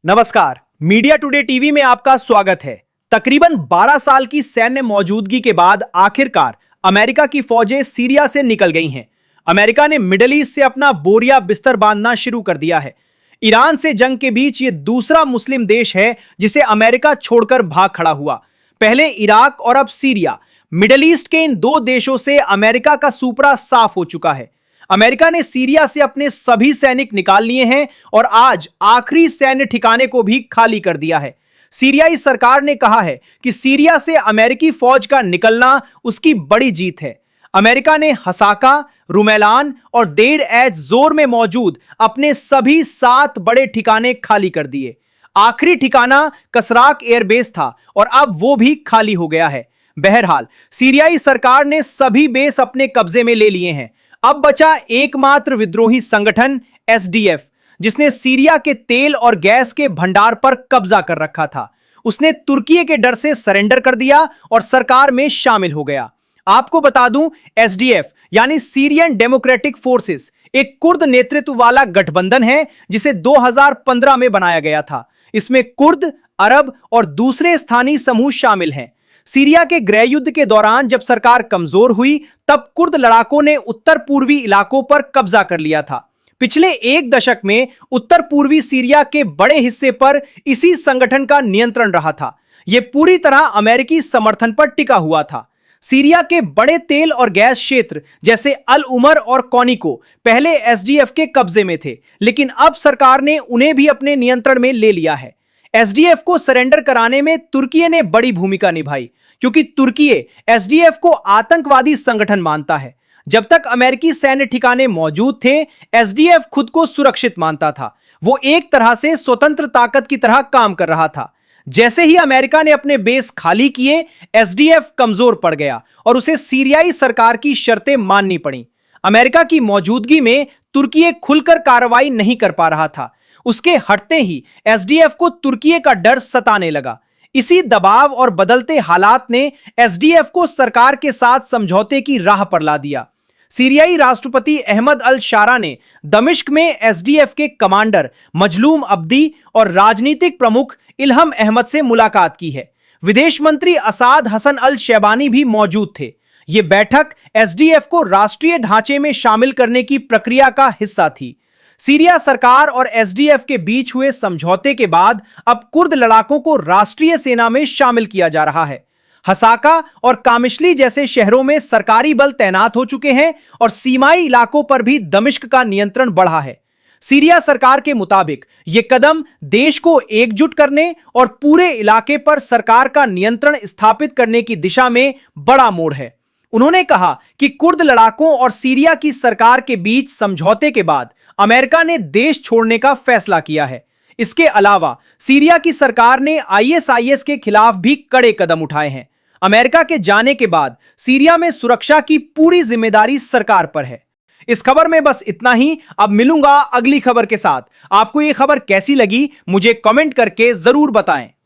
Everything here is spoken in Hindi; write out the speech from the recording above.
नमस्कार, मीडिया टुडे टीवी में आपका स्वागत है। तकरीबन 12 साल की सैन्य मौजूदगी के बाद आखिरकार अमेरिका की फौजें सीरिया से निकल गई हैं। अमेरिका ने मिडिल ईस्ट से अपना बोरिया बिस्तर बांधना शुरू कर दिया है। ईरान से जंग के बीच ये दूसरा मुस्लिम देश है जिसे अमेरिका छोड़कर भाग खड़ा हुआ। पहले इराक और अब सीरिया। मिडिल ईस्ट के इन दो देशों से अमेरिका का सुपड़ा साफ हो चुका है। अमेरिका ने सीरिया से अपने सभी सैनिक निकाल लिए हैं और आज आखिरी सैन्य ठिकाने को भी खाली कर दिया है। सीरियाई सरकार ने कहा है कि सीरिया से अमेरिकी फौज का निकलना उसकी बड़ी जीत है। अमेरिका ने हसाका, रुमेलान और देर एज जोर में मौजूद अपने सभी 7 बड़े ठिकाने खाली कर दिए। आखिरी ठिकाना कसराक एयरबेस था और अब वो भी खाली हो गया है। बहरहाल सीरियाई सरकार ने सभी बेस अपने कब्जे में ले लिए हैं। अब बचा एकमात्र विद्रोही संगठन एसडीएफ, जिसने सीरिया के तेल और गैस के भंडार पर कब्जा कर रखा था। उसने तुर्की के डर से सरेंडर कर दिया और सरकार में शामिल हो गया। आपको बता दूं, एसडीएफ यानी सीरियन डेमोक्रेटिक फोर्सेस एक कुर्द नेतृत्व वाला गठबंधन है जिसे 2015 में बनाया गया था। इसमें कुर्द, अरब और दूसरे स्थानीय समूह शामिल हैं। सीरिया के गृह युद्ध के दौरान जब सरकार कमजोर हुई तब कुर्द लड़ाकों ने उत्तर पूर्वी इलाकों पर कब्जा कर लिया था। पिछले 1 दशक में उत्तर पूर्वी सीरिया के बड़े हिस्से पर इसी संगठन का नियंत्रण रहा था। यह पूरी तरह अमेरिकी समर्थन पर टिका हुआ था। सीरिया के बड़े तेल और गैस क्षेत्र जैसे अल उमर और कॉनिको पहले एसडीएफ के कब्जे में थे, लेकिन अब सरकार ने उन्हें भी अपने नियंत्रण में ले लिया है। एसडीएफ को सरेंडर कराने में तुर्की ने बड़ी भूमिका निभाई, क्योंकि तुर्की एसडीएफ को आतंकवादी संगठन मानता है। जब तक अमेरिकी सैन्य ठिकाने मौजूद थे, एसडीएफ खुद को सुरक्षित मानता था। वो एक तरह से स्वतंत्र ताकत की तरह काम कर रहा था। जैसे ही अमेरिका ने अपने बेस खाली किए, एसडीएफ कमजोर पड़ गया और उसे सीरियाई सरकार की शर्तें माननी पड़ी। अमेरिका की मौजूदगी में तुर्की खुलकर कार्रवाई नहीं कर पा रहा था। उसके हटते ही एसडीएफ को तुर्की का डर सताने लगा। इसी दबाव और बदलते हालात ने एसडीएफ को सरकार के साथ समझौते की राह पर ला दिया। सीरियाई राष्ट्रपति अहमद अल शारा ने दमिश्क में एसडीएफ के कमांडर मजलूम अब्दी और राजनीतिक प्रमुख इल्हम अहमद से मुलाकात की है। विदेश मंत्री असाद हसन अल शैबानी भी मौजूद थे। यह बैठक एसडीएफ को राष्ट्रीय ढांचे में शामिल करने की प्रक्रिया का हिस्सा थी। सीरिया सरकार और एसडीएफ के बीच हुए समझौते के बाद अब कुर्द लड़ाकों को राष्ट्रीय सेना में शामिल किया जा रहा है। हसाका और कामिशली जैसे शहरों में सरकारी बल तैनात हो चुके हैं और सीमाई इलाकों पर भी दमिश्क का नियंत्रण बढ़ा है। सीरिया सरकार के मुताबिक यह कदम देश को एकजुट करने और पूरे इलाके पर सरकार का नियंत्रण स्थापित करने की दिशा में बड़ा मोड़ है। उन्होंने कहा कि कुर्द लड़ाकों और सीरिया की सरकार के बीच समझौते के बाद अमेरिका ने देश छोड़ने का फैसला किया है। इसके अलावा सीरिया की सरकार ने आईएसआईएस के खिलाफ भी कड़े कदम उठाए हैं। अमेरिका के जाने के बाद सीरिया में सुरक्षा की पूरी जिम्मेदारी सरकार पर है। इस खबर में बस इतना ही। अब मिलूंगा अगली खबर के साथ। आपको यह खबर कैसी लगी मुझे कमेंट करके जरूर बताएं।